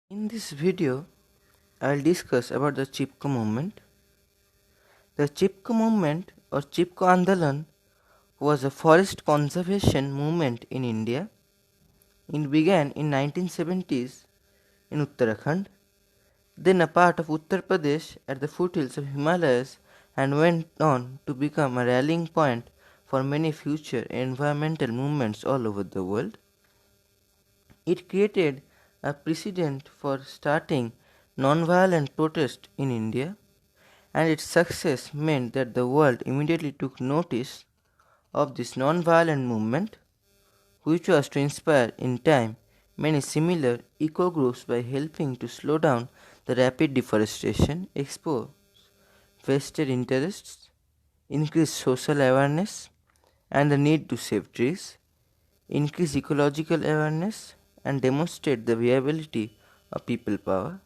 In this video, I'll discuss about the Chipko movement. The Chipko movement or Chipko Andalan was a forest conservation movement in India. It began in 1970s in Uttarakhand, then a part of Uttar Pradesh at the foothills of Himalayas, and went on to become a rallying point for many future environmental movements all over the world. It created a precedent for starting non-violent protest in India, and its success meant that the world immediately took notice of this non-violent movement, which was to inspire in time many similar eco groups by helping to slow down the rapid deforestation, expose vested interests, increase social awareness and the need to save trees, increase ecological awareness, and demonstrate the viability of people power.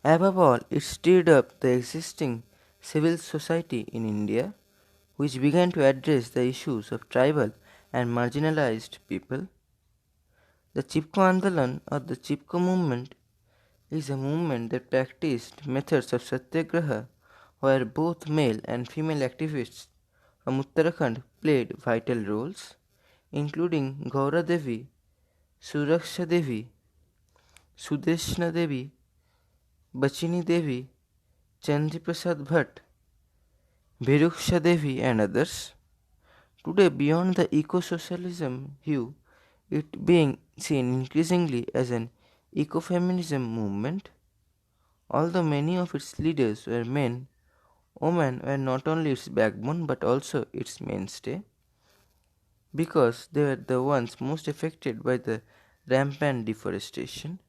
Above all, it stirred up the existing civil society in India, which began to address the issues of tribal and marginalized people. The Chipko Andalan or the Chipko movement is a movement that practiced methods of satyagraha where both male and female activists from Uttarakhand played vital roles, including Gaura Devi, Suraksha Devi, Sudeshna Devi, Bachini Devi, Chandri Prasad Bhatt, Bhiruksha Devi, and others. Today, beyond the eco-socialism hue, it being seen increasingly as an ecofeminism movement. Although many of its leaders were men, women were not only its backbone but also its mainstay, because they were the ones most affected by the rampant deforestation,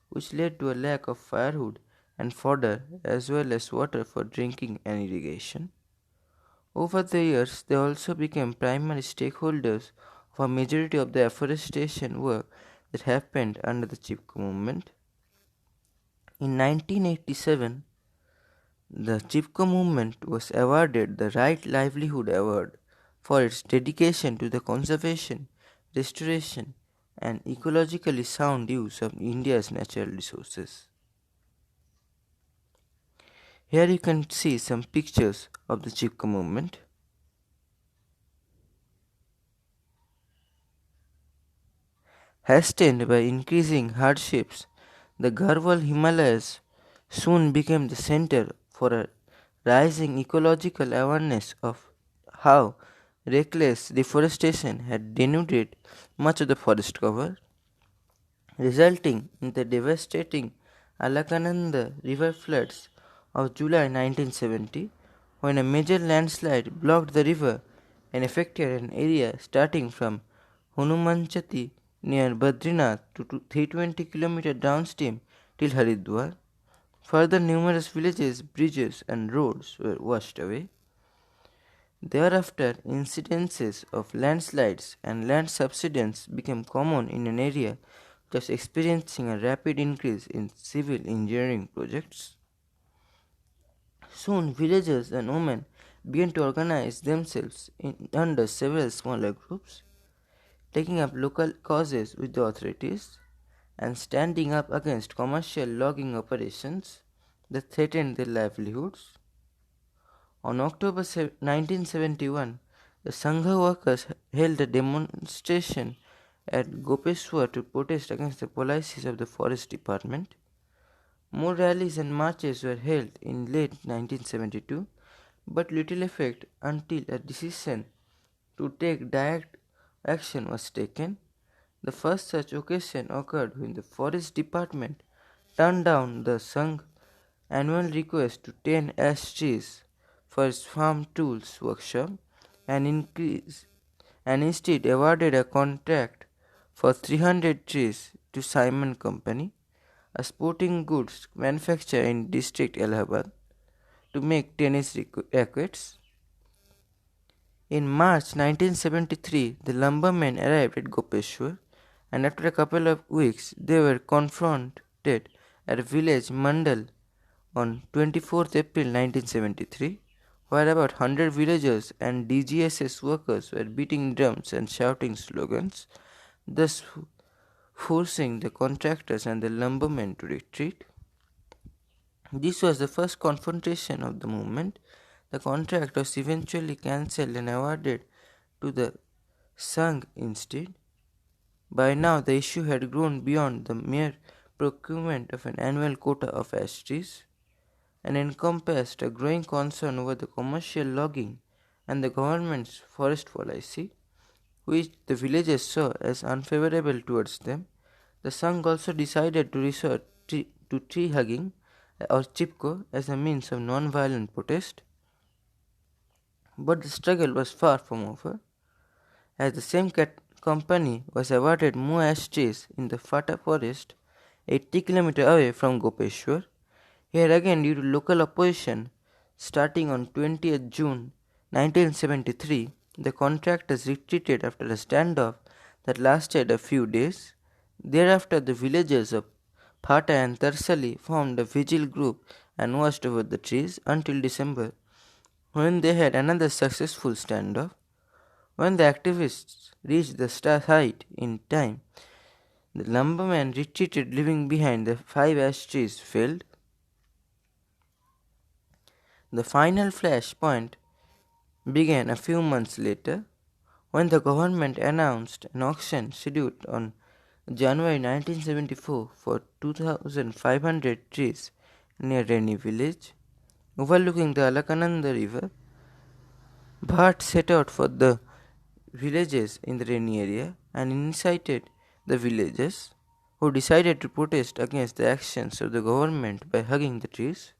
which led to a lack of firewood and fodder as well as water for drinking and irrigation. Over the years, they also became primary stakeholders of a majority of the afforestation work that happened under the Chipko movement. In 1987, the Chipko movement was awarded the Right Livelihood Award for its dedication to the conservation, restoration, and ecologically sound use of India's natural resources. Here you can see some pictures of the Chipko movement. Hastened by increasing hardships, the Garhwal Himalayas soon became the center for a rising ecological awareness of how reckless deforestation had denuded much of the forest cover, resulting in the devastating Alakananda river floods of July 1970, when a major landslide blocked the river and affected an area starting from Hanumanchati near Badrinath to 320 km downstream till Haridwar. Further, numerous villages, bridges, and roads were washed away. Thereafter, incidences of landslides and land subsidence became common in an area just experiencing a rapid increase in civil engineering projects. Soon, villagers and women began to organize themselves under several smaller groups, taking up local causes with the authorities and standing up against commercial logging operations that threatened their livelihoods. On October 1971, the Sangha workers held a demonstration at Gopeshwar to protest against the policies of the Forest Department. More rallies and marches were held in late 1972, but little effect until a decision to take direct action was taken. The first such occasion occurred when the Forest Department turned down the Sangh annual request to 10 ash trees for its farm tools workshop and instead awarded a contract for 300 trees to Simon Company, a sporting goods manufacturer in district Allahabad, to make tennis rackets. In March 1973, the lumbermen arrived at Gopeshwar, and after a couple of weeks, they were confronted at a village Mandal on 24th April 1973, where about 100 villagers and DGSS workers were beating drums and shouting slogans, thus forcing the contractors and the lumbermen to retreat. This was the first confrontation of the movement. The contract was eventually cancelled and awarded to the Sangh instead. By now, the issue had grown beyond the mere procurement of an annual quota of ash trees and encompassed a growing concern over the commercial logging and the government's forest policy, which the villagers saw as unfavorable towards them. The Sangh also decided to resort to tree hugging or Chipko as a means of non-violent protest, but the struggle was far from over, as the same company was awarded more ash trees in the Fata forest 80 km away from Gopeshwar. Here again, due to local opposition, starting on 20th June 1973, the contractors retreated after a standoff that lasted a few days. Thereafter, the villagers of Phata and Tarsali formed a vigil group and watched over the trees until December, when they had another successful standoff. When the activists reached the site in time, the lumbermen retreated, leaving behind the 5 ash trees felled. The final flashpoint began a few months later, when the government announced an auction scheduled on January 1974 for 2,500 trees near Reni village, overlooking the Alakananda river. Bhatt set out for the villages in the Reni area and incited the villagers, who decided to protest against the actions of the government by hugging the trees.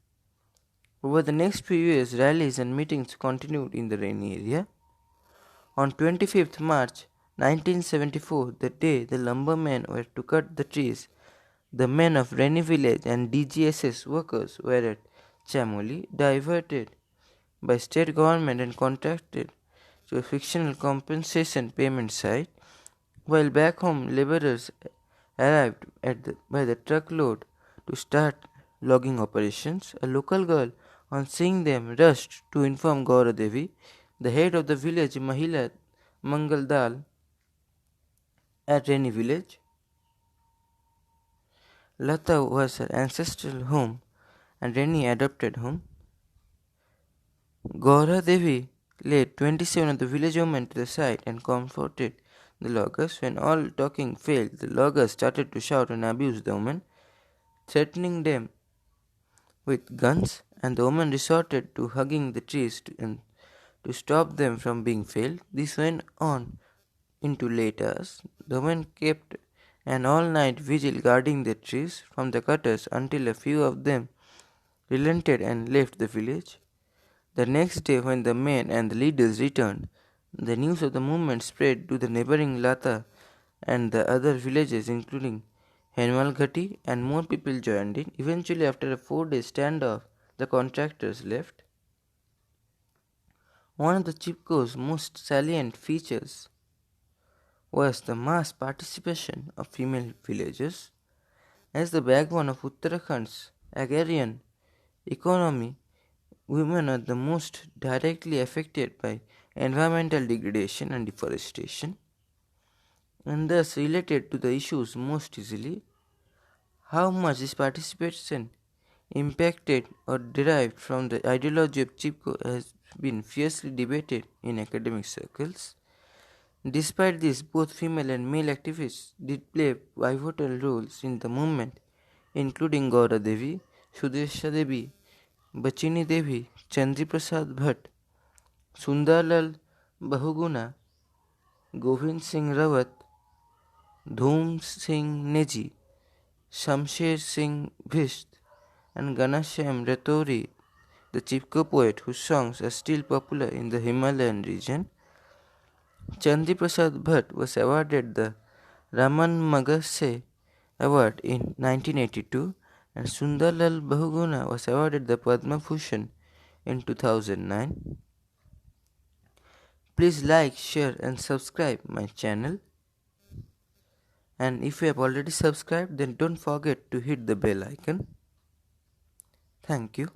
Over the next few years, rallies and meetings continued in the Reni area. On 25th March 1974, the day the lumbermen were to cut the trees, the men of Reni village and DGSS workers were at Chamoli, diverted by state government and contracted to a fictional compensation payment site, while back home laborers arrived by the truckload to start logging operations. A local girl, on seeing them, rushed to inform Gaura Devi, the head of the village Mahila Mangal Dal at Reni village. Lata was her ancestral home and Reni adopted home. Gaura Devi led 27 of the village women to the site and comforted the loggers. When all talking failed, the loggers started to shout and abuse the women, threatening them with guns, and the women resorted to hugging the trees to stop them from being felled. This went on into late hours. The women kept an all-night vigil guarding the trees from the cutters until a few of them relented and left the village. The next day, when the men and the leaders returned, the news of the movement spread to the neighboring Lata and the other villages, including Henmalghati, and more people joined in. Eventually, after a 4-day standoff, the contractors left. One of the Chipko's most salient features was the mass participation of female villagers. As the backbone of Uttarakhand's agrarian economy, women are the most directly affected by environmental degradation and deforestation, and thus related to the issues most easily. How much this participation impacted or derived from the ideology of Chipko has been fiercely debated in academic circles. Despite this, both female and male activists did play pivotal roles in the movement, including Gaura Devi, Sudesha Devi, Bachini Devi, Chandri Prasad Bhatt, Sundarlal Bahuguna, Govind Singh Rawat, Dhoom Singh Neji, Shamsher Singh Bhisht, and Ganashyam Ratori, the Chipko poet whose songs are still popular in the Himalayan region. Chandri Prasad Bhatt was awarded the Raman Magase Award in 1982, and Sundarlal Bahuguna was awarded the Padma Bhushan in 2009. Please like, share and subscribe my channel. And if you have already subscribed, then don't forget to hit the bell icon. Thank you.